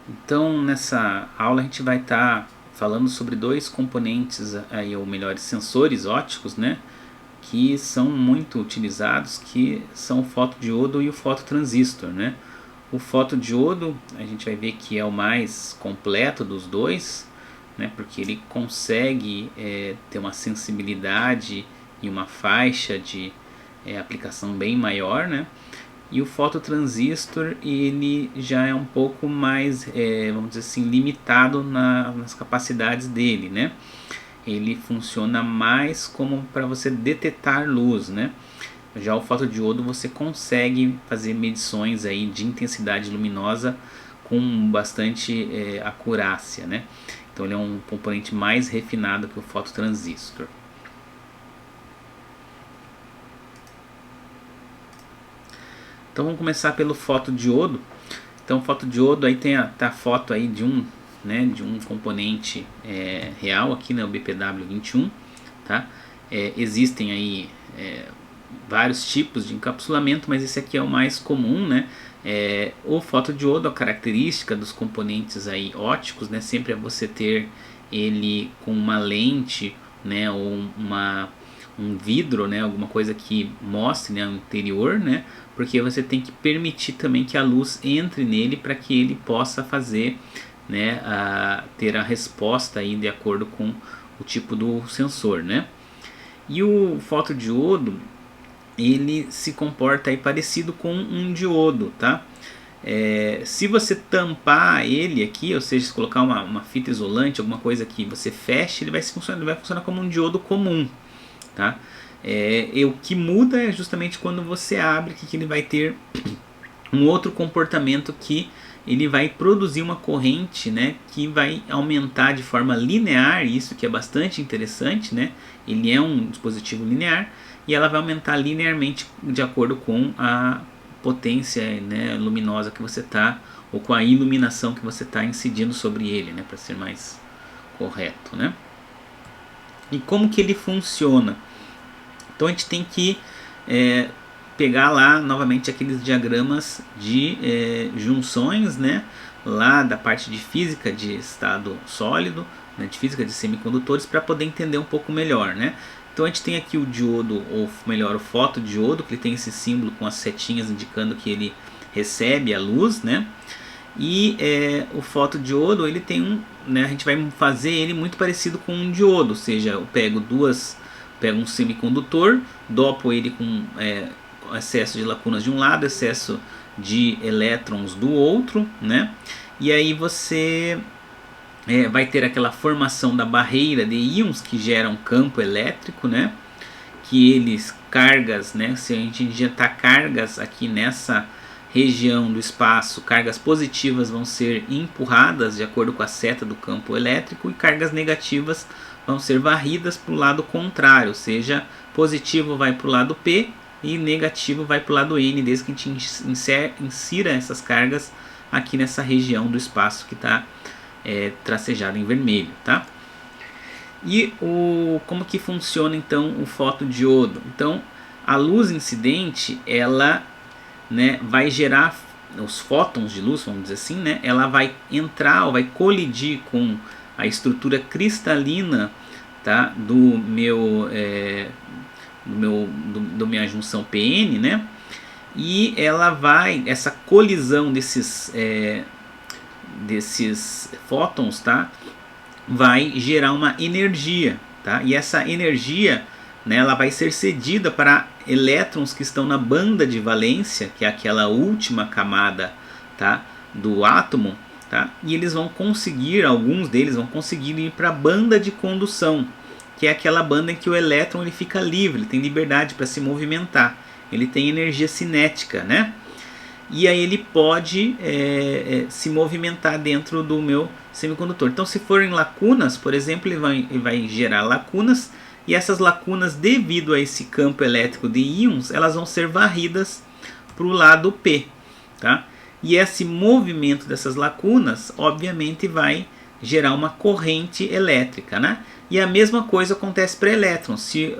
Então, nessa aula a gente vai estar falando sobre dois componentes, aí, ou melhor, sensores ópticos, né, que são muito utilizados, que são o fotodiodo e o fototransistor, né. O fotodiodo a gente vai ver que é o mais completo dos dois, né, porque ele consegue ter uma sensibilidade e uma faixa de aplicação bem maior, né? E o fototransistor ele já é um pouco mais, vamos dizer assim, limitado nas capacidades dele, né? Ele funciona mais como para você detectar luz, né? Já o fotodiodo você consegue fazer medições aí de intensidade luminosa com bastante acurácia, né? Então ele é um componente mais refinado que o fototransistor. Então vamos começar pelo fotodiodo. Então o fotodiodo aí tem a foto aí de um, né, de um componente real aqui, né, o BPW21, tá? Existem aí vários tipos de encapsulamento, mas esse aqui é o mais comum, né? O fotodiodo, a característica dos componentes aí ópticos, né, sempre é você ter ele com uma lente, né, ou um vidro, né, alguma coisa que mostre, né, o interior, né, porque você tem que permitir também que a luz entre nele para que ele possa fazer, né, ter a resposta aí de acordo com o tipo do sensor, né. E o fotodiodo ele se comporta aí parecido com um diodo, tá? Se você tampar ele aqui, ou seja, se colocar uma fita isolante, alguma coisa que você feche, ele vai funcionar como um diodo comum, tá? O que muda é justamente quando você abre, que ele vai ter um outro comportamento que ele vai produzir uma corrente, né, que vai aumentar de forma linear, isso que é bastante interessante, né? Ele é um dispositivo linear e ela vai aumentar linearmente de acordo com a potência, né, luminosa que você está, ou com a iluminação que você está incidindo sobre ele, né, para ser mais correto, né? E como que ele funciona? Então a gente tem que pegar lá novamente aqueles diagramas de junções, né, lá da parte de física de estado sólido, né, de física de semicondutores, para poder entender um pouco melhor, né. Então a gente tem aqui o diodo, ou melhor, o fotodiodo, que ele tem esse símbolo com as setinhas indicando que ele recebe a luz, né. E o fotodiodo, ele tem né, a gente vai fazer ele muito parecido com um diodo, ou seja, eu pego um semicondutor, dopo ele com excesso de lacunas de um lado, excesso de elétrons do outro, né? E aí você vai ter aquela formação da barreira de íons que gera um campo elétrico, né? Que eles cargas, né? Se a gente injetar cargas aqui nessa região do espaço, cargas positivas vão ser empurradas de acordo com a seta do campo elétrico e cargas negativas vão ser varridas para o lado contrário, ou seja, positivo vai para o lado P e negativo vai para o lado N, desde que a gente insira essas cargas aqui nessa região do espaço que está tracejada em vermelho, tá? E como que funciona então o fotodiodo? Então a luz incidente ela, né, vai gerar os fótons de luz, vamos dizer assim, né? Ela vai entrar ou vai colidir com a estrutura cristalina, tá, do minha junção PN, né? E ela vai, essa colisão desses fótons, tá, vai gerar uma energia, tá? E essa energia, né, ela vai ser cedida para elétrons que estão na banda de valência, que é aquela última camada, tá, do átomo, tá? E eles vão conseguir, alguns deles vão conseguir ir para a banda de condução, que é aquela banda em que o elétron ele fica livre, ele tem liberdade para se movimentar, ele tem energia cinética, né? E aí ele pode se movimentar dentro do meu semicondutor. Então se forem lacunas, por exemplo, ele vai gerar lacunas, e essas lacunas, devido a esse campo elétrico de íons, elas vão ser varridas para o lado P, tá? E esse movimento dessas lacunas, obviamente, vai gerar uma corrente elétrica, né? E a mesma coisa acontece para elétrons. Se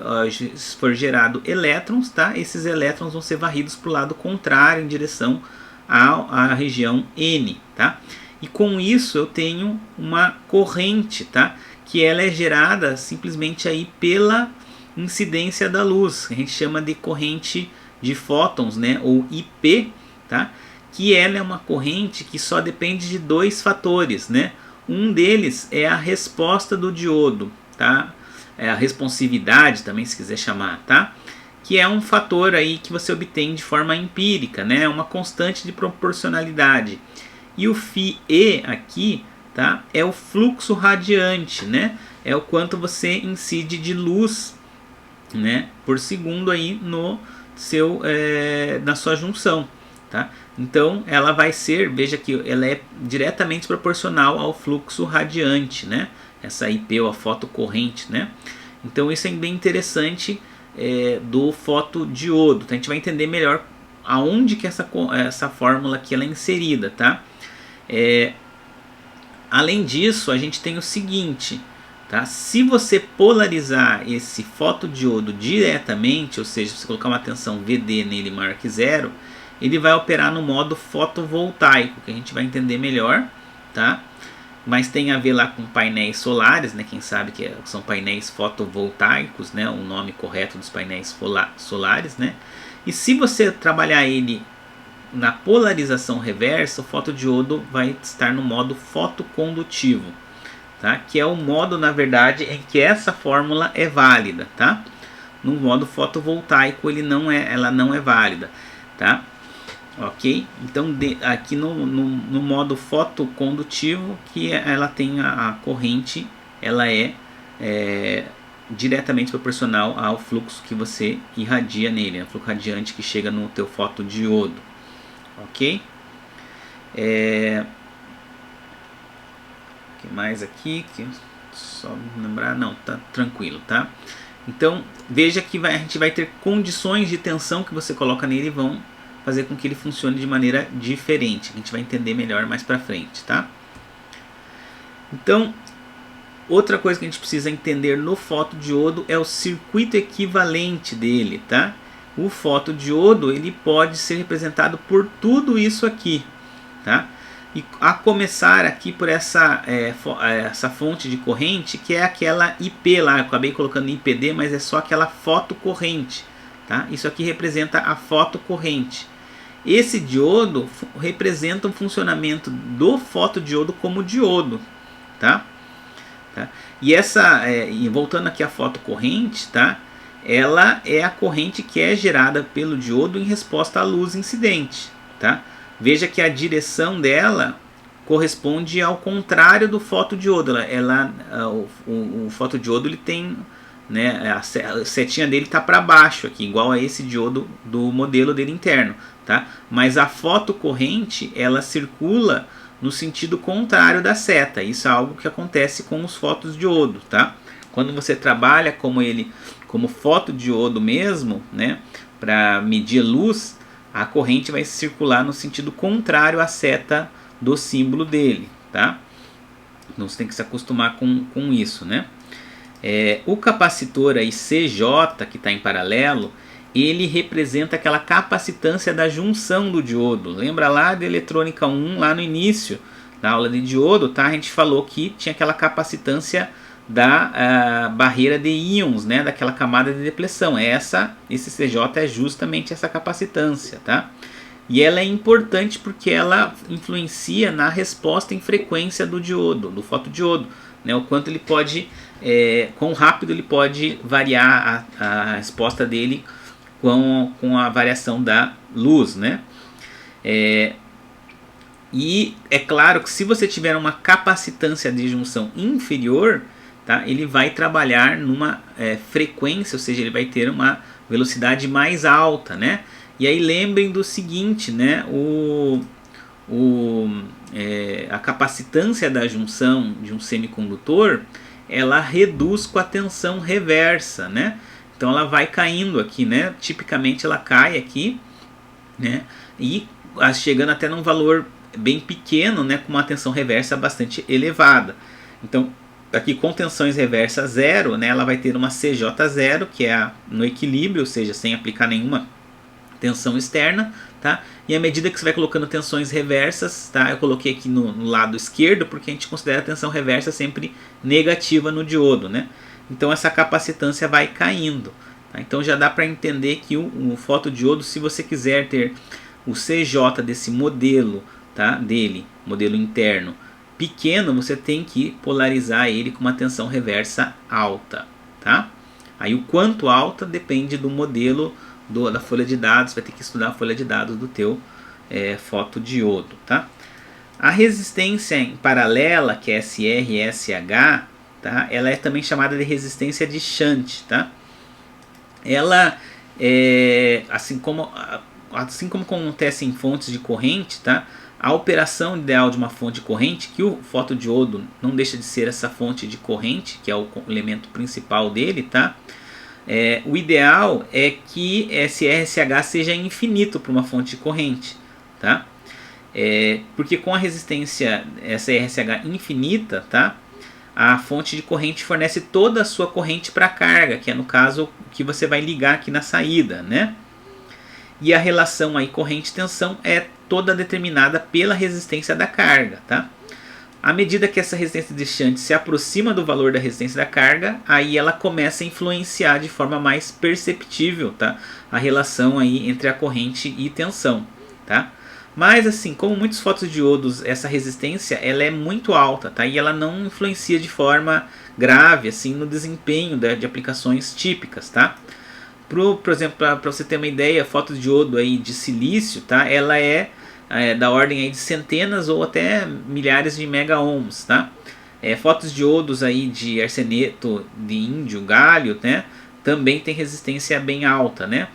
for gerado elétrons, tá? Esses elétrons vão ser varridos para o lado contrário, em direção à região N, tá? e com isso eu tenho uma corrente, tá? Que ela é gerada simplesmente aí pela incidência da luz, que a gente chama de corrente de fótons, né? Ou IP, tá? Que ela é uma corrente que só depende de dois fatores, né? Um deles é a resposta do diodo, tá? É a responsividade também, se quiser chamar, tá? Que é um fator aí que você obtém de forma empírica, né? Uma constante de proporcionalidade. E o φE aqui, tá? É o fluxo radiante, né? É o quanto você incide de luz, né? Por segundo aí no seu, na sua junção, tá? Então ela vai ser, veja que ela é diretamente proporcional ao fluxo radiante, né? Essa IP ou a fotocorrente, né? Então isso é bem interessante do fotodiodo. Então, a gente vai entender melhor aonde que essa fórmula aqui ela é inserida, tá? Além disso, a gente tem o seguinte, tá? Se você polarizar esse fotodiodo diretamente, ou seja, se você colocar uma tensão VD nele maior que zero, ele vai operar no modo fotovoltaico, que a gente vai entender melhor, tá? Mas tem a ver lá com painéis solares, né? Quem sabe que são painéis fotovoltaicos, né? O nome correto dos painéis solares, né? E se você trabalhar ele na polarização reversa, o fotodiodo vai estar no modo fotocondutivo, tá? Que é o modo, na verdade, em que essa fórmula é válida, tá? No modo fotovoltaico ela não é válida, tá? Ok? Então aqui no modo fotocondutivo, que ela tem a corrente, ela é diretamente proporcional ao fluxo que você irradia nele, né? O fluxo radiante que chega no teu fotodiodo. Ok? O que mais aqui? Que só lembrar, não, tá tranquilo, tá? Então veja que a gente vai ter condições de tensão que você coloca nele e vão fazer com que ele funcione de maneira diferente. A gente vai entender melhor mais pra frente, tá? Então, outra coisa que a gente precisa entender no fotodiodo é o circuito equivalente dele, tá? O fotodiodo ele pode ser representado por tudo isso aqui, tá? E a começar aqui por essa fonte de corrente, que é aquela IP lá, eu acabei colocando IPD, mas é só aquela fotocorrente, tá? Isso aqui representa a fotocorrente. Esse diodo representa o funcionamento do fotodiodo como diodo, tá? E e voltando aqui à fotocorrente, tá? Ela é a corrente que é gerada pelo diodo em resposta à luz incidente, tá? Veja que a direção dela corresponde ao contrário do fotodiodo. O fotodiodo ele tem, né, a setinha dele está para baixo aqui, igual a esse diodo do modelo dele interno, tá? Mas a fotocorrente ela circula no sentido contrário da seta. Isso é algo que acontece com os fotodiodos, tá? Quando você trabalha como fotodiodo mesmo, né, para medir luz, a corrente vai circular no sentido contrário à seta do símbolo dele, tá? Então você tem que se acostumar com isso, né? O capacitor aí CJ, que está em paralelo, ele representa aquela capacitância da junção do diodo. Lembra lá da eletrônica 1, lá no início da aula de diodo, tá? A gente falou que tinha aquela capacitância da barreira de íons, né? Daquela camada de depleção. Esse CJ é justamente essa capacitância, tá? E ela é importante porque ela influencia na resposta em frequência do diodo, do fotodiodo, né? O quanto ele pode, quão rápido ele pode variar a resposta dele com a variação da luz, né? E é claro que se você tiver uma capacitância de junção inferior, tá, ele vai trabalhar numa frequência, ou seja, ele vai ter uma velocidade mais alta, né? E aí lembrem do seguinte, né? A capacitância da junção de um semicondutor, ela reduz com a tensão reversa, né? Então ela vai caindo aqui, né? Tipicamente ela cai aqui, né? E chegando até num valor bem pequeno, né? Com uma tensão reversa bastante elevada. Então aqui com tensões reversas zero, né? Ela vai ter uma CJ0, que é no equilíbrio, ou seja, sem aplicar nenhuma tensão externa, tá? E à medida que você vai colocando tensões reversas, tá? Eu coloquei aqui no lado esquerdo porque a gente considera a tensão reversa sempre negativa no diodo, né? Então essa capacitância vai caindo. Tá? Então já dá para entender que o fotodiodo, se você quiser ter o CJ desse modelo, tá? Dele, modelo interno, pequeno, você tem que polarizar ele com uma tensão reversa alta, tá? Aí o quanto alta depende do modelo da folha de dados, vai ter que estudar a folha de dados do teu fotodiodo, tá? A resistência em paralela, que é SR/SH, tá? Ela é também chamada de resistência de shunt, tá? Ela assim como acontece em fontes de corrente, tá? A operação ideal de uma fonte de corrente, que o fotodiodo não deixa de ser essa fonte de corrente, que é o elemento principal dele, tá? O ideal é que SR/SH seja infinito para uma fonte de corrente, tá? Porque com a resistência SR/SH infinita, tá? A fonte de corrente fornece toda a sua corrente para a carga, que é no caso que você vai ligar aqui na saída, né? E a relação aí corrente-tensão é toda determinada pela resistência da carga, tá? À medida que essa resistência de shunt se aproxima do valor da resistência da carga, aí ela começa a influenciar de forma mais perceptível, tá? A relação aí entre a corrente e tensão, tá? Mas assim, como muitos fotodiodos, essa resistência ela é muito alta, tá? E ela não influencia de grave assim no desempenho de aplicações típicas, tá? Por exemplo, para você ter uma ideia, fotodiodo aí de silício, tá? Ela é da ordem aí de centenas ou até milhares de mega-ohms, tá? Fotodiodos aí de arseneto de índio, galho, né? Também tem resistência bem alta, né?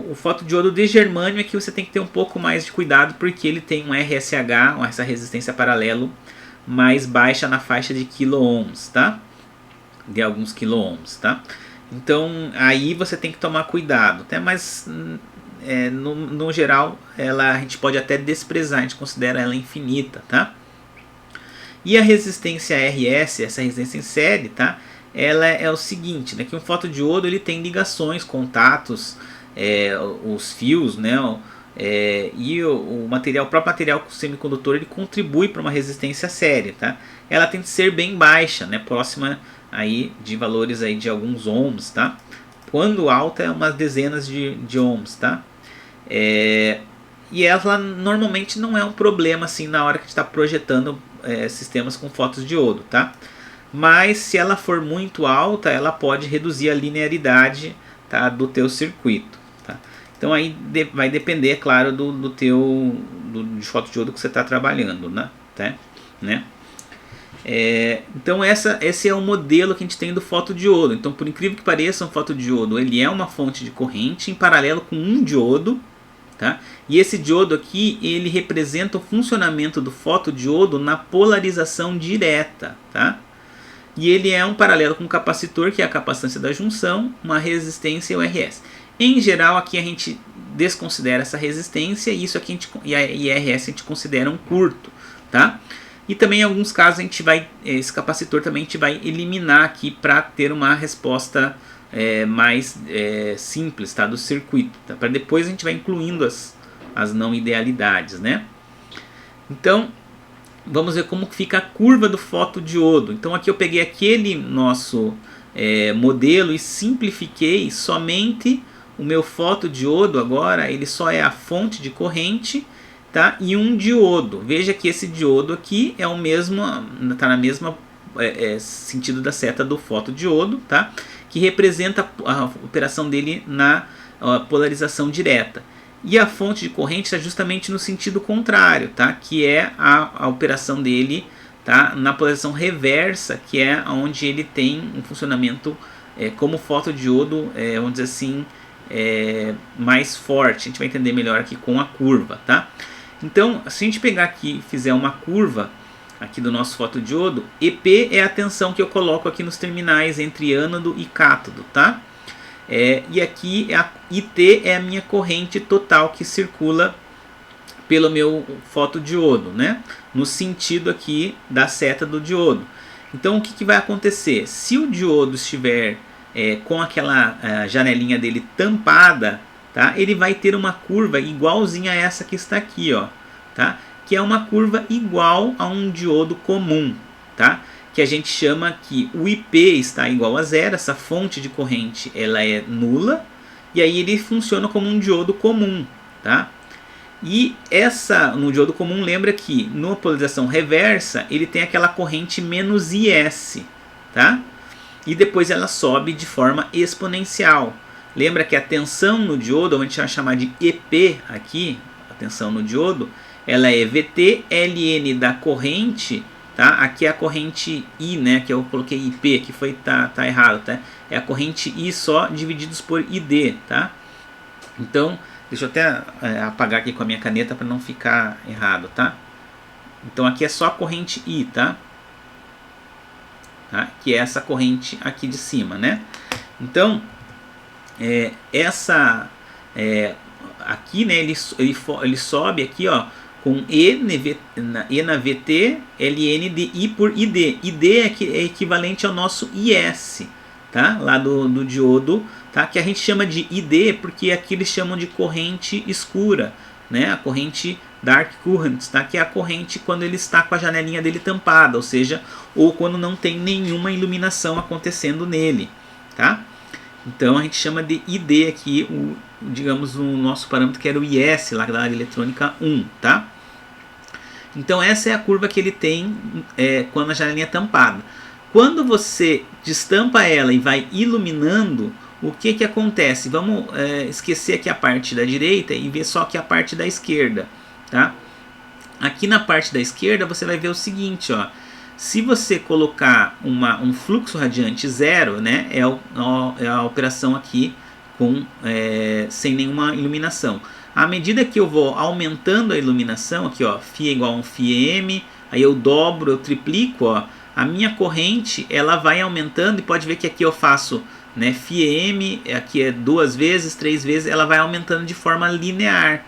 O fotodiodo de germânio é que você tem que ter um pouco mais de cuidado porque ele tem um RSH, essa resistência paralelo, mais baixa na faixa de kilo-ohms, tá? De alguns kilo-ohms, tá? Então aí você tem que tomar cuidado, tá? Mas no geral a gente pode até desprezar, a gente considera ela infinita, tá? E a resistência RS, essa resistência em série, tá? Ela é o seguinte, né? Que um fotodiodo ele tem ligações, contatos, os fios, né? E o próprio material semicondutor ele contribui para uma resistência série, tá? Ela tem que ser bem baixa, né? Próxima aí de valores aí de alguns ohms, tá? Quando alta é umas dezenas de ohms, tá? E ela normalmente não é um problema assim na hora que a gente está projetando sistemas com fotodiodo, tá? Mas se ela for muito alta, ela pode reduzir a linearidade, tá, do teu circuito, tá? Então aí vai depender, é claro, do fotodiodo que você está trabalhando, né? Então esse é o modelo que a gente tem do fotodiodo. Então, por incrível que pareça, um fotodiodo ele é uma fonte de corrente em paralelo com um diodo, tá? E esse diodo aqui ele representa o funcionamento do fotodiodo na polarização direta, tá? E ele é um paralelo com um capacitor, que é a capacitância da junção, uma resistência e o RS. Em geral, aqui a gente desconsidera essa resistência e isso aqui e a RS a gente considera um curto, tá? E também em alguns casos esse capacitor também a gente vai eliminar aqui para ter uma resposta mais simples, tá, do circuito, tá? Para depois a gente vai incluindo as não idealidades, né? Então vamos ver como fica a curva do fotodiodo. Então aqui eu peguei aquele nosso modelo e simplifiquei somente o meu fotodiodo. Agora ele só é a fonte de corrente, tá? E um diodo. Veja que esse diodo aqui é o mesmo, está na mesma sentido da seta do fotodiodo, tá? Que representa a operação dele na polarização direta. E a fonte de corrente está justamente no sentido contrário, tá? Que é a operação dele, tá? Na polarização reversa, que é onde ele tem um funcionamento como fotodiodo, vamos dizer assim, mais forte. A gente vai entender melhor aqui com a curva, tá? Então, se a gente pegar aqui e fizer uma curva aqui do nosso fotodiodo, EP é a tensão que eu coloco aqui nos terminais entre ânodo e cátodo, tá? E aqui IT é a minha corrente total que circula pelo meu fotodiodo, né? No sentido aqui da seta do diodo. Então o que vai acontecer? Se o diodo estiver com aquela janelinha dele tampada, tá? Ele vai ter uma curva igualzinha a essa que está aqui, ó, tá? Que é uma curva igual a um diodo comum, tá? Que a gente chama que o IP está igual a zero, essa fonte de corrente ela é nula, e aí ele funciona como um diodo comum, tá? E no diodo comum, lembra que na polarização reversa ele tem aquela corrente menos IS, tá? E depois ela sobe de forma exponencial. Lembra que a tensão no diodo, a gente vai chamar de EP aqui, a tensão no diodo, ela é VT ln da corrente, tá? Aqui é a corrente I, né? Que eu coloquei IP, que foi tá errado, tá? É a corrente I só divididos por ID, tá? Então, deixa eu até apagar aqui com a minha caneta para não ficar errado, tá? Então aqui é só a corrente I, tá? Que é essa corrente aqui de cima, né? Então, aqui, né, ele sobe aqui, ó, com E na VT ln de I por ID. ID é equivalente ao nosso IS, tá? Lá do diodo, tá? Que a gente chama de ID porque aqui eles chamam de corrente escura, né? A corrente dark current, tá? Que é a corrente quando ele está com a janelinha dele tampada, ou seja, ou quando não tem nenhuma iluminação acontecendo nele, tá? Então a gente chama de ID aqui, digamos, o nosso parâmetro que era o IS lá da área eletrônica 1, tá? Então essa é a curva que ele tem quando a janelinha é tampada. Quando você destampa ela e vai iluminando, o que acontece? Vamos esquecer aqui a parte da direita e ver só aqui a parte da esquerda, tá? Aqui na parte da esquerda você vai ver o seguinte, ó. Se você colocar um fluxo radiante zero, né, é a operação aqui sem nenhuma iluminação. À medida que eu vou aumentando a iluminação, aqui ó, φ é igual a um φm, aí eu dobro, eu triplico, ó, a minha corrente ela vai aumentando e pode ver que aqui eu faço, né, φm, aqui é 2 vezes, 3 vezes, ela vai aumentando de forma linear,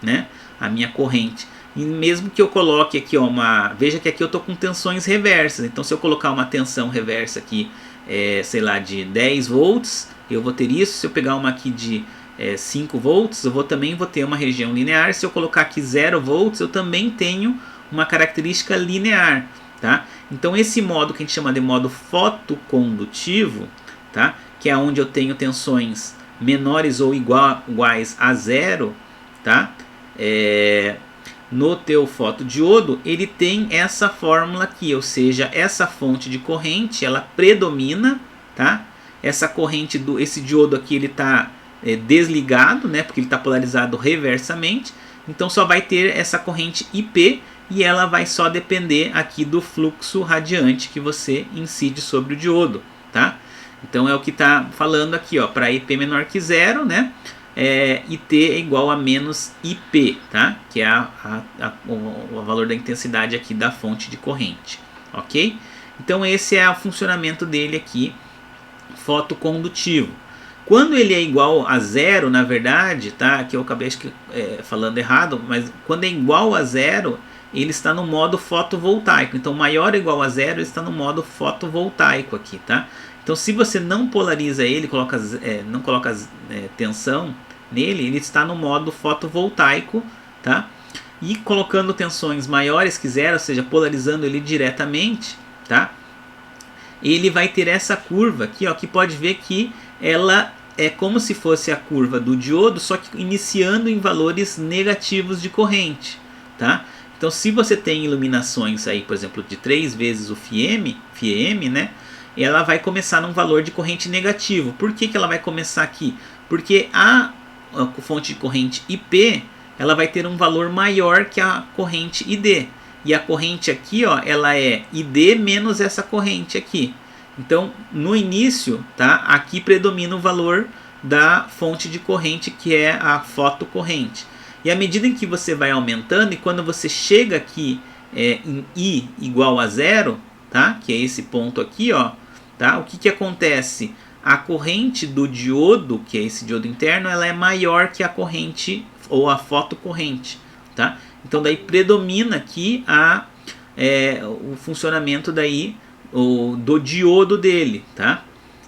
né, a minha corrente. E mesmo que eu coloque aqui, ó, veja que aqui eu estou com tensões reversas, então se eu colocar uma tensão reversa aqui, sei lá, de 10 volts, eu vou ter isso. Se eu pegar uma aqui de 5 volts, eu também vou ter uma região linear. Se eu colocar aqui 0 volts, eu também tenho uma característica linear, tá? Então esse modo que a gente chama de modo fotocondutivo, tá? Que é onde eu tenho tensões menores ou iguais a zero, tá? No teu fotodiodo, ele tem essa fórmula aqui, ou seja, essa fonte de corrente, ela predomina, tá? Essa corrente esse diodo aqui, ele está desligado, né? Porque ele está polarizado reversamente, então só vai ter essa corrente IP e ela vai só depender aqui do fluxo radiante que você incide sobre o diodo, tá? Então é o que está falando aqui, ó, para IP menor que zero, né? IT é igual a menos IP, tá? Que é o valor da intensidade aqui da fonte de corrente, ok? Então esse é o funcionamento dele aqui, fotocondutivo. Quando ele é igual a zero, na verdade, tá? Que eu acabei falando errado, mas quando é igual a zero, ele está no modo fotovoltaico. Então maior ou igual a zero, ele está no modo fotovoltaico aqui, tá? Então se você não polariza ele, não coloca tensão nele, ele está no modo fotovoltaico, tá? E colocando tensões maiores que zero, ou seja, polarizando ele diretamente, tá? Ele vai ter essa curva aqui, ó, que pode ver que ela é como se fosse a curva do diodo, só que iniciando em valores negativos de corrente, tá? Então se você tem iluminações aí, por exemplo, de 3 vezes o φm, né? Ela vai começar num valor de corrente negativo. Por que ela vai começar aqui? Porque a fonte de corrente IP, ela vai ter um valor maior que a corrente ID. E a corrente aqui, ó, ela é ID menos essa corrente aqui. Então, no início, tá, aqui predomina o valor da fonte de corrente, que é a fotocorrente. E à medida em que você vai aumentando, e quando você chega aqui em I igual a zero, tá, que é esse ponto aqui, ó, tá, o que acontece? A corrente do diodo, que é esse diodo interno, ela é maior que a corrente ou a fotocorrente, tá? Então daí predomina aqui o funcionamento daí do diodo dele, tá?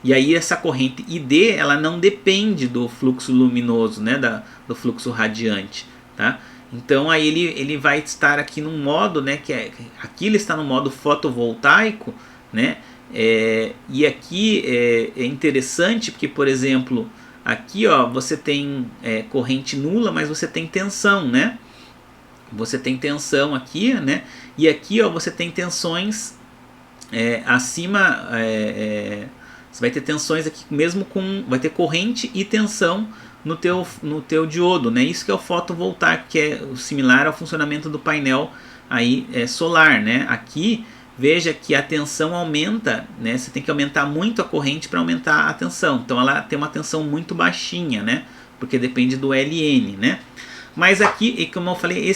E aí essa corrente ID, ela não depende do fluxo luminoso, né, do fluxo radiante, tá? Então aí ele vai estar aqui num modo, né, aqui ele está no modo fotovoltaico, né? E aqui é interessante porque, por exemplo, aqui ó, você tem corrente nula, mas você tem tensão, né? Você tem tensão aqui, né? E aqui ó, você tem tensões acima, você vai ter tensões aqui mesmo vai ter corrente e tensão no teu diodo, né? Isso que é o fotovoltaico, que é similar ao funcionamento do painel aí solar, né? Aqui veja que a tensão aumenta, né? Você tem que aumentar muito a corrente para aumentar a tensão. Então ela tem uma tensão muito baixinha, né? Porque depende do Ln, né? Mas aqui, como eu falei,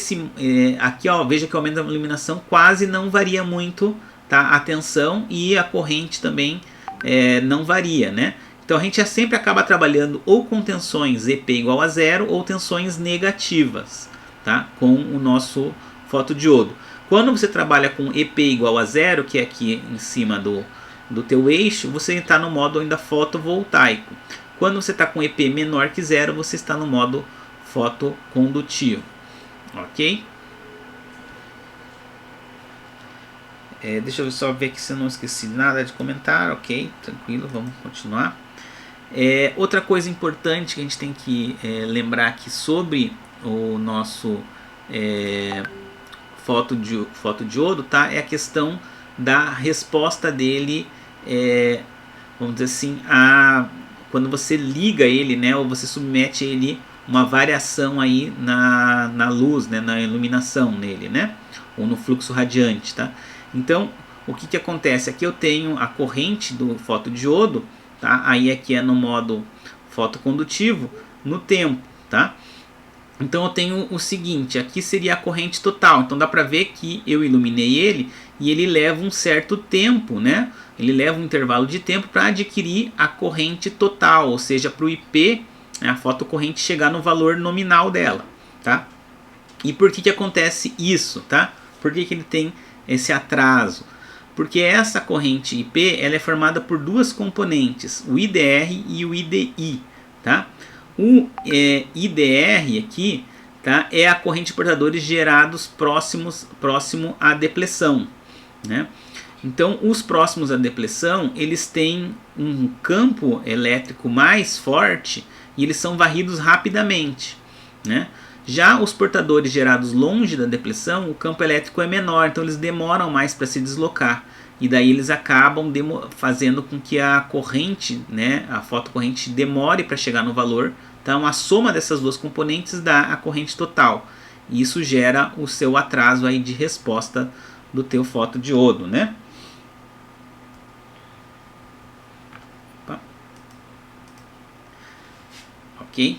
aqui ó, veja que o aumento da iluminação quase não varia muito, tá? A tensão e a corrente também não varia, né? Então a gente sempre acaba trabalhando ou com tensões EP igual a zero ou tensões negativas, tá? Com o nosso fotodiodo. Quando você trabalha com EP igual a zero, que é aqui em cima do teu eixo, você está no modo ainda fotovoltaico. Quando você está com EP menor que zero, você está no modo fotocondutivo, ok? Deixa eu só ver aqui se eu não esqueci nada de comentar, ok? Tranquilo, vamos continuar. Outra coisa importante que a gente tem que lembrar aqui sobre o nosso fotodiodo, tá? É a questão da resposta dele, vamos dizer assim, quando você liga ele, né, ou você submete ele uma variação aí na luz, né, na iluminação nele, né, ou no fluxo radiante, tá? Então, o que acontece? Aqui eu tenho a corrente do fotodiodo, tá? Aí aqui é no modo fotocondutivo, no tempo, tá? Então eu tenho o seguinte, aqui seria a corrente total, então dá para ver que eu iluminei ele e ele leva um certo tempo, né? Ele leva um intervalo de tempo para adquirir a corrente total, ou seja, para o IP, a fotocorrente chegar no valor nominal dela, tá? E por que acontece isso, tá? Por que ele tem esse atraso? Porque essa corrente IP ela é formada por duas componentes, o IDR e o IDI, tá? O IDR aqui, tá, é a corrente de portadores gerados próximo à depleção, né? Então, os próximos à depleção, eles têm um campo elétrico mais forte e eles são varridos rapidamente, né? Já os portadores gerados longe da depleção, o campo elétrico é menor, então eles demoram mais para se deslocar. E daí eles acabam fazendo com que a corrente, né, a fotocorrente demore para chegar no valor. Então a soma dessas duas componentes dá a corrente total. E isso gera o seu atraso aí de resposta do teu fotodiodo, né? Opa. Ok?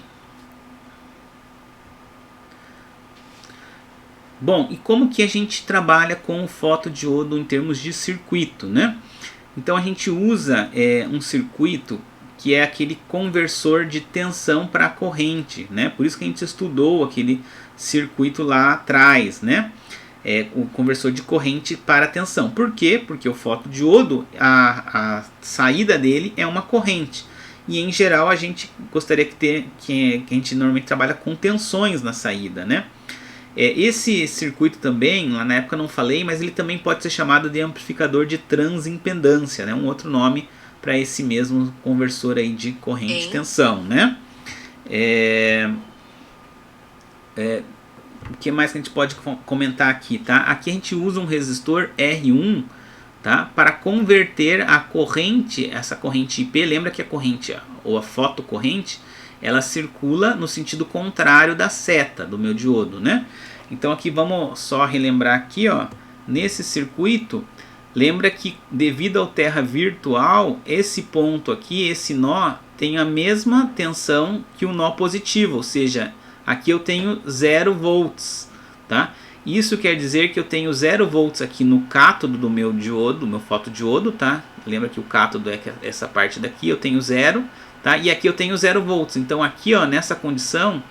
Bom, e como que a gente trabalha com o fotodiodo em termos de circuito, né? Então a gente usa um circuito que é aquele conversor de tensão para corrente, né? Por isso que a gente estudou aquele circuito lá atrás, né? O conversor de corrente para tensão. Por quê? Porque o fotodiodo, a saída dele é uma corrente. E em geral a gente gostaria que a gente normalmente trabalha com tensões na saída, né? Esse circuito também, lá na época eu não falei, mas ele também pode ser chamado de amplificador de transimpedância, né? Um outro nome para esse mesmo conversor aí de corrente e tensão, né? O que mais que a gente pode comentar aqui, tá? Aqui a gente usa um resistor R1, tá? Para converter a corrente, essa corrente IP, lembra que a corrente ou a fotocorrente, ela circula no sentido contrário da seta do meu diodo, né? Então aqui vamos só relembrar aqui, ó, nesse circuito, lembra que devido ao terra virtual, esse ponto aqui, esse nó, tem a mesma tensão que o nó positivo, ou seja, aqui eu tenho 0 volts, tá? Isso quer dizer que eu tenho 0 volts aqui no cátodo do meu diodo, do meu fotodiodo, tá? Lembra que o cátodo é essa parte daqui, eu tenho 0, tá? E aqui eu tenho 0 volts. Então aqui, ó, nessa condição,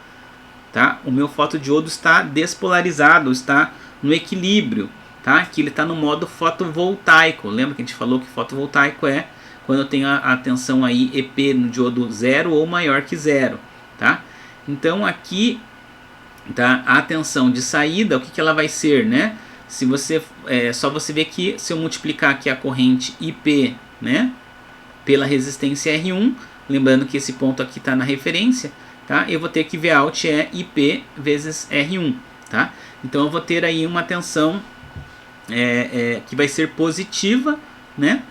tá? O meu fotodiodo está despolarizado, está no equilíbrio, tá? Aqui ele está no modo fotovoltaico. Lembra que a gente falou que fotovoltaico é quando eu tenho a tensão aí EP no diodo 0 ou maior que 0, tá? Então aqui, tá, a tensão de saída, o que, que ela vai ser, né? Se você, só você ver que se eu multiplicar aqui a corrente IP, né, pela resistência R1, lembrando que esse ponto aqui está na referência, tá? Eu vou ter que Vout é IP vezes R1, tá? Então eu vou ter aí uma tensão que vai ser positiva, né?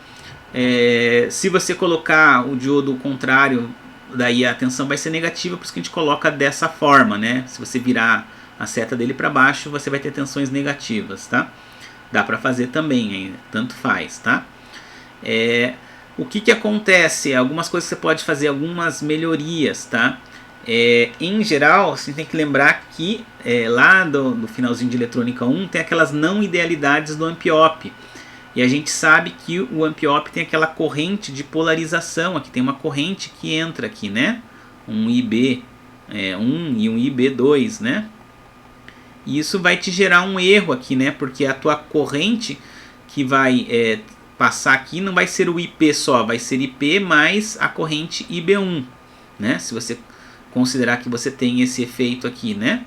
Se você colocar o diodo contrário, daí a tensão vai ser negativa, por isso que a gente coloca dessa forma, né? Se você virar a seta dele para baixo, você vai ter tensões negativas, tá? Dá para fazer também, tanto faz, tá? O que acontece? Algumas coisas que você pode fazer, algumas melhorias, tá? Em geral, você tem que lembrar que lá do finalzinho de eletrônica 1 tem aquelas não idealidades do Amp-Op. E a gente sabe que o Amp-Op tem aquela corrente de polarização. Aqui tem uma corrente que entra aqui, né? Um IB1 e um IB2, né? E isso vai te gerar um erro aqui, né? Porque a tua corrente que vai passar aqui não vai ser o IP só, vai ser IP mais a corrente IB1, né? Se você considerar que você tem esse efeito aqui, né?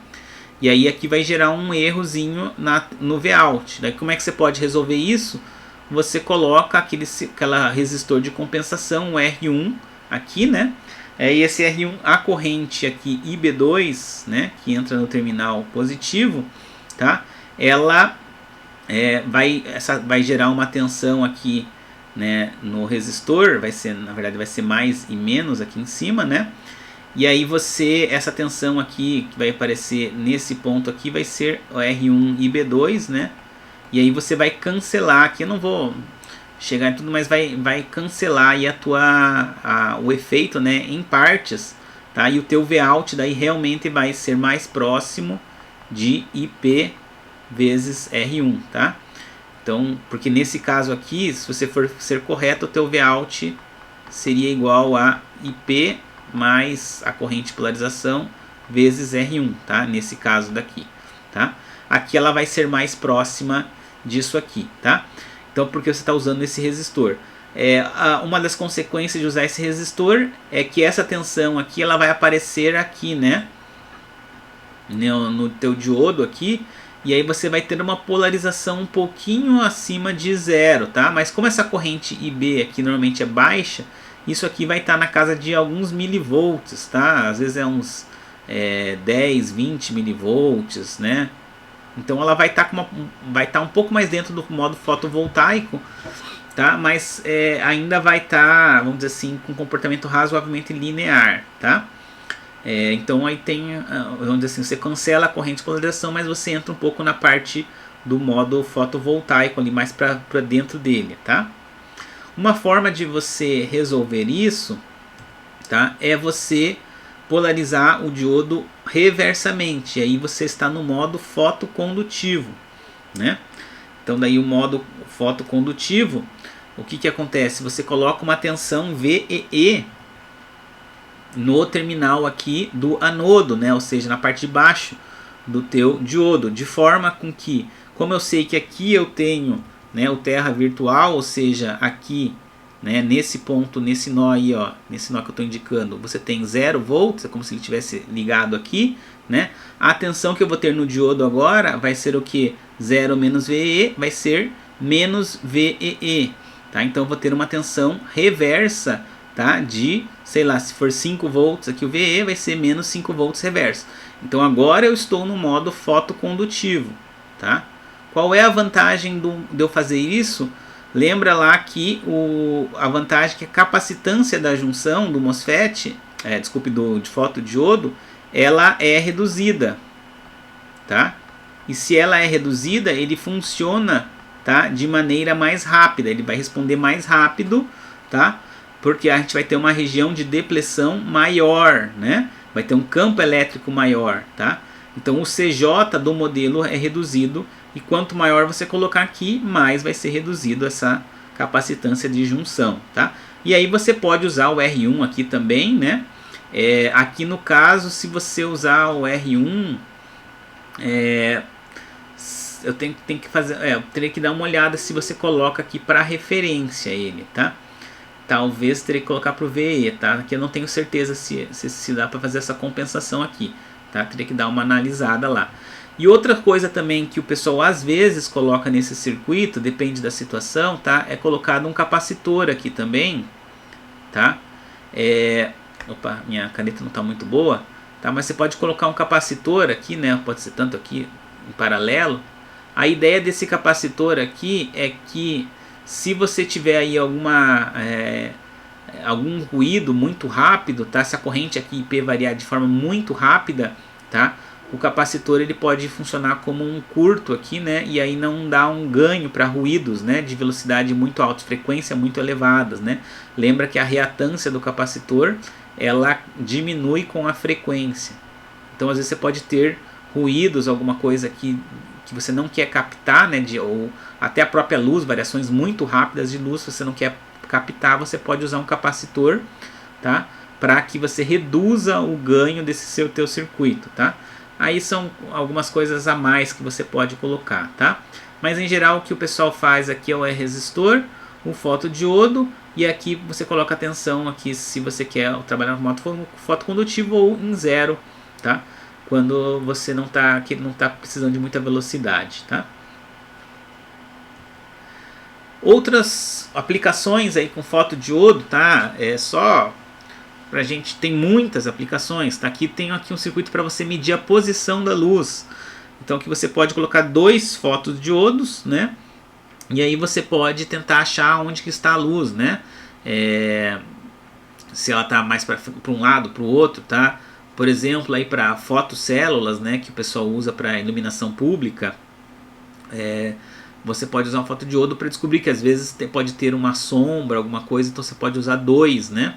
E aí aqui vai gerar um errozinho no Vout. Daí como é que você pode resolver isso? Você coloca aquela resistor de compensação, o R1 aqui, né? E esse R1, a corrente aqui IB2, né, que entra no terminal positivo, tá? Ela vai gerar uma tensão aqui, né, no resistor, na verdade vai ser mais e menos aqui em cima, né? E aí essa tensão aqui que vai aparecer nesse ponto aqui vai ser o R1 IB2, né? E aí você vai cancelar, aqui eu não vou chegar em tudo, mas vai cancelar aí o efeito, né, em partes, tá? E o teu Vout daí realmente vai ser mais próximo de IP vezes R1, tá? Então, porque nesse caso aqui, se você for ser correto, o teu Vout seria igual a IP mais a corrente de polarização vezes R1, tá? Nesse caso daqui, tá? Aqui ela vai ser mais próxima disso aqui, tá? Então, porque você está usando esse resistor. Uma das consequências de usar esse resistor é que essa tensão aqui, ela vai aparecer aqui, né? No teu diodo aqui. E aí você vai ter uma polarização um pouquinho acima de 0, tá? Mas como essa corrente IB aqui normalmente é baixa, isso aqui vai estar na casa de alguns milivolts, tá? Às vezes uns 10, 20 milivolts, né? Então ela vai estar um pouco mais dentro do modo fotovoltaico, tá? Mas ainda vai estar, vamos dizer assim, com um comportamento razoavelmente linear, tá? Então aí tem, vamos dizer assim, você cancela a corrente de polarização, mas você entra um pouco na parte do modo fotovoltaico ali, mais para dentro dele, tá? Uma forma de você resolver isso, tá, é você polarizar o diodo reversamente. Aí você está no modo fotocondutivo, né? Então daí o modo fotocondutivo, o que acontece? Você coloca uma tensão VEE no terminal aqui do anodo, né? Ou seja, na parte de baixo do teu diodo, de forma com que, como eu sei que aqui eu tenho, né, o terra virtual, ou seja, aqui, né, nesse ponto, nesse nó aí, ó, nesse nó que eu estou indicando, você tem 0 volts, é como se ele tivesse ligado aqui, né? A tensão que eu vou ter no diodo agora vai ser o que? 0 menos VEE vai ser menos VEE, tá? Então eu vou ter uma tensão reversa, tá? De, sei lá, se for 5 volts aqui o VE vai ser menos 5 volts reverso. Então agora eu estou no modo fotocondutivo, tá? Qual é a vantagem de eu fazer isso? Lembra lá que a vantagem é que a capacitância da junção do MOSFET, de fotodiodo, ela é reduzida, tá? E se ela é reduzida, ele funciona, tá, de maneira mais rápida, ele vai responder mais rápido, tá? Porque a gente vai ter uma região de depressão maior, né? Vai ter um campo elétrico maior, tá? Então o CJ do modelo é reduzido e quanto maior você colocar aqui, mais vai ser reduzido essa capacitância de junção, tá? E aí você pode usar o R1 aqui também, né? Aqui no caso, se você usar o R1, eu tenho que fazer, eu teria que dar uma olhada se você coloca aqui para referência ele, tá? talvez teria que colocar para o VE, tá? Aqui eu não tenho certeza se dá para fazer essa compensação aqui, tá? Teria que dar uma analisada lá. E outra coisa também que o pessoal às vezes coloca nesse circuito, depende da situação, tá? É colocado um capacitor aqui também, tá? Opa, minha caneta não está muito boa, tá? Mas você pode colocar um capacitor aqui, né? Pode ser tanto aqui em paralelo. A ideia desse capacitor aqui é que se você tiver aí algum ruído muito rápido, tá? Se a corrente aqui IP variar de forma muito rápida, tá? O capacitor ele pode funcionar como um curto aqui, né? E aí não dá um ganho para ruídos, né? De velocidade muito alta, frequência muito elevadas, né? Lembra que a reatância do capacitor ela diminui com a frequência. Então às vezes você pode ter ruídos, alguma coisa que você não quer captar, né? Ou até a própria luz, variações muito rápidas de luz, se você não quer captar, você pode usar um capacitor, tá? Para que você reduza o ganho desse teu circuito, tá? Aí são algumas coisas a mais que você pode colocar, tá? Mas em geral o que o pessoal faz aqui é o resistor, o fotodiodo, e aqui você coloca a tensão aqui se você quer trabalhar no modo fotocondutivo ou em zero, tá? Quando você não está precisando de muita velocidade, tá? Outras aplicações aí com fotodiodo, tá? Pra gente tem muitas aplicações, tá? Aqui tem um circuito para você medir a posição da luz. Então aqui você pode colocar 2 fotodiodos, né? E aí você pode tentar achar onde que está a luz, né? Se ela está mais para um lado, para o outro, tá? Por exemplo, aí para fotocélulas, né? Que o pessoal usa para iluminação pública, você pode usar um fotodiodo para descobrir que às vezes pode ter uma sombra, alguma coisa, então você pode usar 2, né?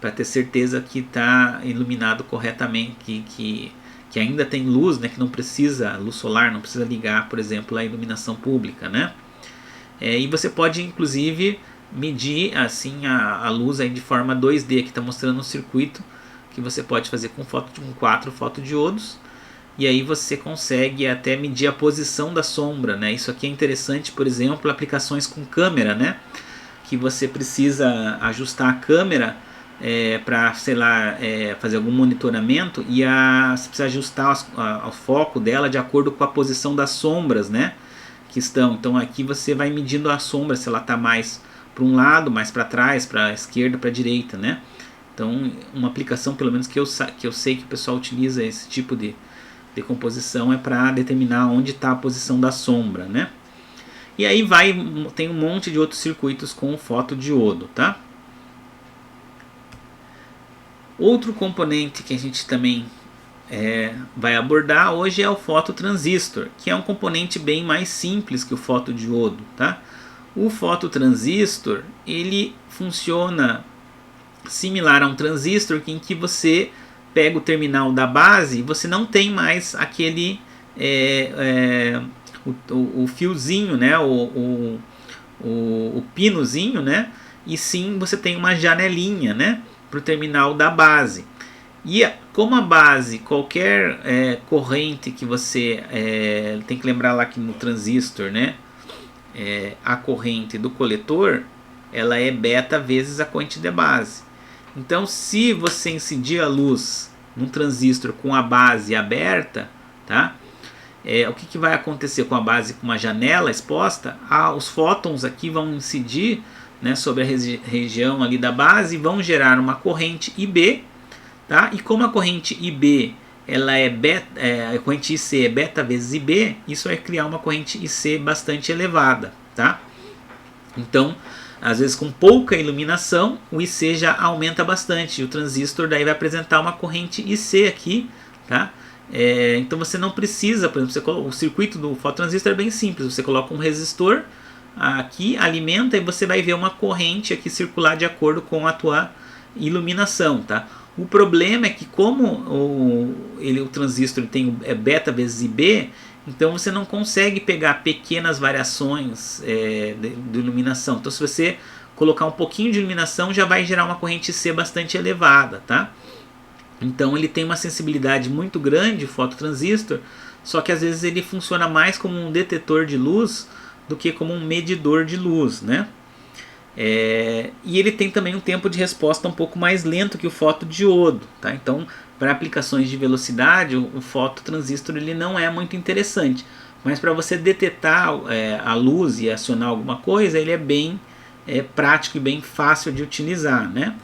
Para ter certeza que está iluminado corretamente, que ainda tem luz, né? Que não precisa, luz solar, não precisa ligar, por exemplo, a iluminação pública, né? E você pode inclusive medir assim a luz aí de forma 2D, que está mostrando um circuito que você pode fazer com 4 fotodiodos, e aí você consegue até medir a posição da sombra, né? Isso aqui é interessante, por exemplo, aplicações com câmera, né? Que você precisa ajustar a câmera para, sei lá, fazer algum monitoramento, e você precisa ajustar o foco dela de acordo com a posição das sombras, né? Que estão. Então aqui você vai medindo a sombra, se ela está mais para um lado, mais para trás, para a esquerda, para a direita, né? Então uma aplicação, pelo menos que eu sei que o pessoal utiliza esse tipo de decomposição, é para determinar onde está a posição da sombra, né? E aí tem um monte de outros circuitos com o fotodiodo, tá? Outro componente que a gente também vai abordar hoje é o fototransistor, que é um componente bem mais simples que o fotodiodo, tá? O fototransistor ele funciona similar a um transistor em que você pega o terminal da base e você não tem mais aquele o fiozinho, né? O pinozinho, né? E sim você tem uma janelinha, né? Para o terminal da base. E como a base, qualquer corrente que você tem que lembrar lá que no transistor, né, a corrente do coletor ela é beta vezes a corrente de base. Então se você incidir a luz num transistor com a base aberta, tá, o que vai acontecer com a base com uma janela exposta? Os fótons aqui vão incidir, né, sobre a região ali da base e vão gerar uma corrente IB. Tá? E como a corrente IB ela a corrente IC é beta vezes IB, isso vai criar uma corrente IC bastante elevada, tá? Então, às vezes com pouca iluminação, o IC já aumenta bastante, e o transistor daí vai apresentar uma corrente IC aqui, tá? Então você não precisa, por exemplo, o circuito do fototransistor é bem simples, você coloca um resistor aqui, alimenta, e você vai ver uma corrente aqui circular de acordo com a tua iluminação, tá? O problema é que como o transistor tem beta vezes IB, então você não consegue pegar pequenas variações de iluminação. Então se você colocar um pouquinho de iluminação já vai gerar uma corrente C bastante elevada, tá? Então ele tem uma sensibilidade muito grande, o fototransistor, só que às vezes ele funciona mais como um detetor de luz do que como um medidor de luz, né? E ele tem também um tempo de resposta um pouco mais lento que o fotodiodo, tá? Então, para aplicações de velocidade, o fototransistor ele não é muito interessante. Mas para você detectar a luz e acionar alguma coisa, ele é bem prático e bem fácil de utilizar, né?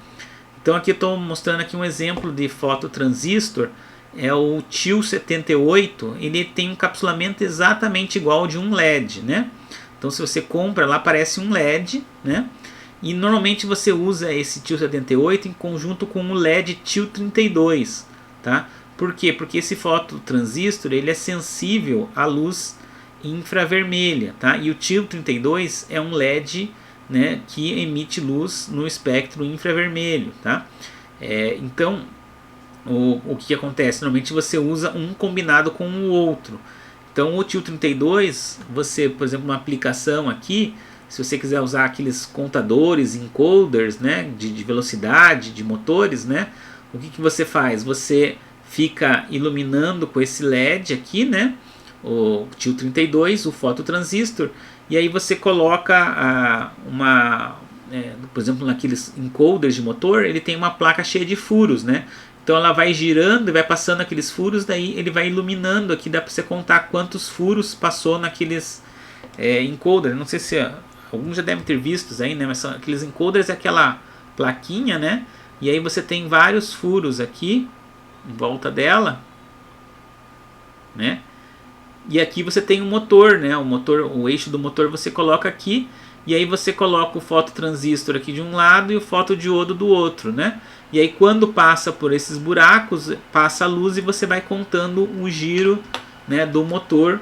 Então aqui estou mostrando aqui um exemplo de fototransistor, é o TIL78, ele tem um encapsulamento exatamente igual ao de um LED, né? Então se você compra lá parece um LED, né? E normalmente você usa esse TIL78 em conjunto com o LED TIL32, tá? Por quê? Porque esse fototransistor ele é sensível à luz infravermelha, tá? E o TIL32 é um LED, né, que emite luz no espectro infravermelho, tá? Então, o que acontece? Normalmente você usa um combinado com o outro. Então, o TIL32, você, por exemplo, uma aplicação aqui, se você quiser usar aqueles contadores, encoders, né, de velocidade, de motores, né, o que você faz? Você fica iluminando com esse LED aqui, né, o TIL32, o fototransistor, e aí você coloca por exemplo, naqueles encoders de motor, ele tem uma placa cheia de furos, né? Então ela vai girando e vai passando aqueles furos, daí ele vai iluminando aqui, dá para você contar quantos furos passou naqueles encoders. Não sei se alguns já devem ter visto aí, né? Mas são aqueles encoders, é aquela plaquinha, né? E aí você tem vários furos aqui em volta dela, né? E aqui você tem um motor, né? O eixo do motor você coloca aqui, e aí você coloca o fototransistor aqui de um lado e o fotodiodo do outro, né? E aí quando passa por esses buracos, passa a luz e você vai contando o giro, né, do motor.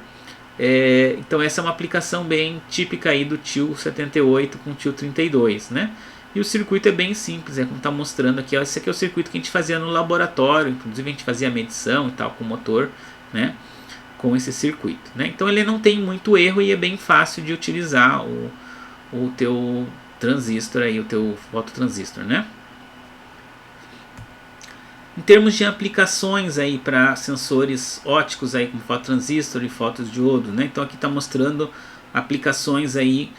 Então essa é uma aplicação bem típica aí do TIL78 com o TIL32, né? E o circuito é bem simples, como está mostrando aqui. Esse aqui é o circuito que a gente fazia no laboratório, inclusive a gente fazia medição e tal com o motor, né? Com esse circuito, né? Então ele não tem muito erro e é bem fácil de utilizar o teu transistor aí, o teu fototransistor, né? Em termos de aplicações aí para sensores ópticos aí como fototransistor e fotodiodo, né? Então aqui está mostrando aplicações aí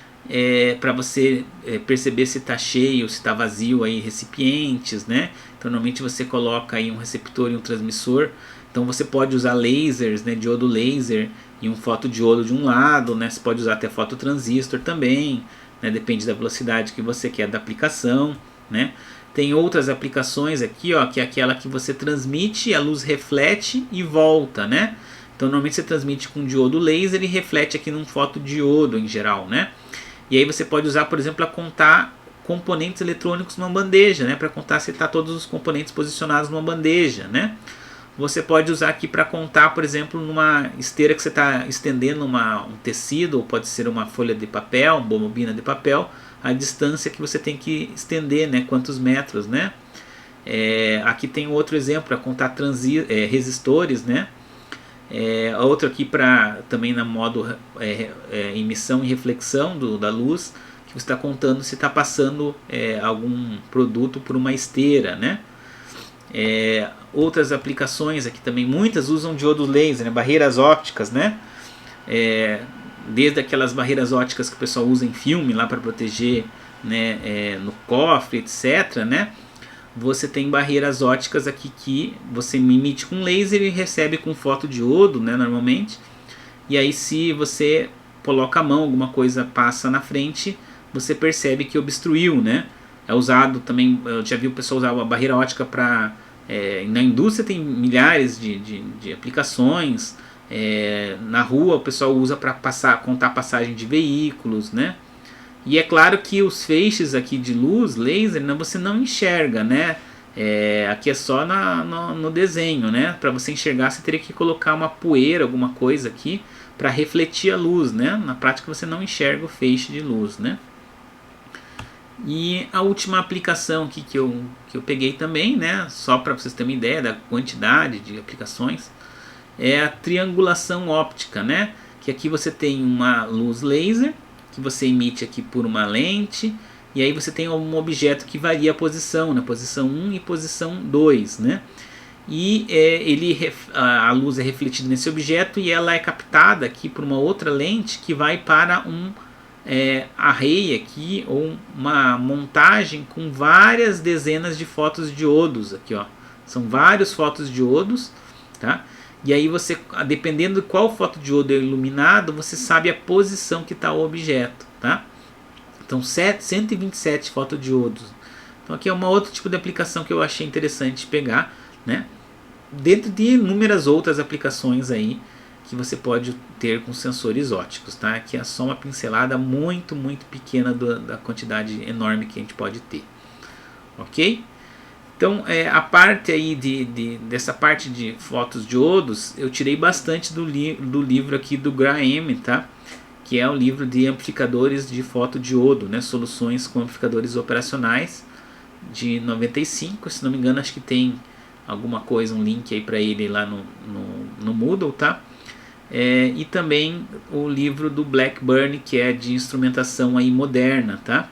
para você perceber se está cheio, se está vazio aí recipientes, né? Então normalmente você coloca aí um receptor e um transmissor. Então você pode usar lasers, né, diodo laser e um fotodiodo de um lado, né? Você pode usar até fototransistor também, né? Depende da velocidade que você quer da aplicação, né? Tem outras aplicações aqui, ó, que é aquela que você transmite, a luz reflete e volta, né? Então normalmente você transmite com diodo laser e reflete aqui num fotodiodo em geral, né? E aí você pode usar, por exemplo, a contar componentes eletrônicos numa bandeja, né? Para contar se está todos os componentes posicionados numa bandeja, né? Você pode usar aqui para contar, por exemplo, numa esteira que você está estendendo um tecido, ou pode ser uma folha de papel, uma bobina de papel, a distância que você tem que estender, né? Quantos metros, né? Aqui tem outro exemplo para contar resistores, né? Outro aqui para também na modo emissão e reflexão da luz, que você está contando se está passando algum produto por uma esteira, né? Outras aplicações aqui também, muitas usam diodo laser, né? Barreiras ópticas, né? Desde aquelas barreiras ópticas que o pessoal usa em filme lá para proteger, né, no cofre, etc, né? Você tem barreiras ópticas aqui que você emite com laser e recebe com fotodiodo, né, normalmente. E aí se você coloca a mão, alguma coisa passa na frente, você percebe que obstruiu, né? É usado também, eu já vi o pessoal usar a barreira óptica para... na indústria tem milhares de aplicações. Na rua o pessoal usa para contar passagem de veículos, né? E é claro que os feixes aqui de luz, laser, né, você não enxerga, né? Aqui é só no desenho, né? Para você enxergar você teria que colocar uma poeira, alguma coisa aqui para refletir a luz, né? Na prática você não enxerga o feixe de luz, né? E a última aplicação aqui que eu peguei também, né? Só para vocês terem uma ideia da quantidade de aplicações, é a triangulação óptica, né? Que aqui você tem uma luz laser que você emite aqui por uma lente, e aí você tem um objeto que varia a posição, né? Posição 1 e posição 2, né? E a luz é refletida nesse objeto e ela é captada aqui por uma outra lente que vai para array aqui, ou uma montagem com várias dezenas de fotodiodos aqui, ó. São vários fotodiodos, tá? E aí você, dependendo de qual fotodiodo é iluminado, você sabe a posição que está o objeto, tá? Então 127 fotodiodos. Então aqui é um outro tipo de aplicação que eu achei interessante pegar, né? Dentro de inúmeras outras aplicações aí que você pode ter com sensores ópticos, tá? Aqui é só uma pincelada muito pequena da quantidade enorme que a gente pode ter, ok? Então a parte aí dessa parte de fotodiodos eu tirei bastante do livro aqui do Graham, tá? Que é o livro de amplificadores de fotodiodo, né? Soluções com amplificadores operacionais, de 95, se não me engano, acho que tem alguma coisa, um link aí para ele lá no Moodle, tá? E também o livro do Blackburn, que é de instrumentação aí moderna, tá?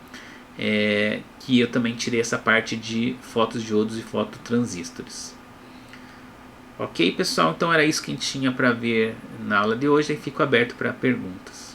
Que eu também tirei essa parte de fotodiodos e fototransistores. Ok, pessoal? Então era isso que a gente tinha para ver na aula de hoje, e fico aberto para perguntas.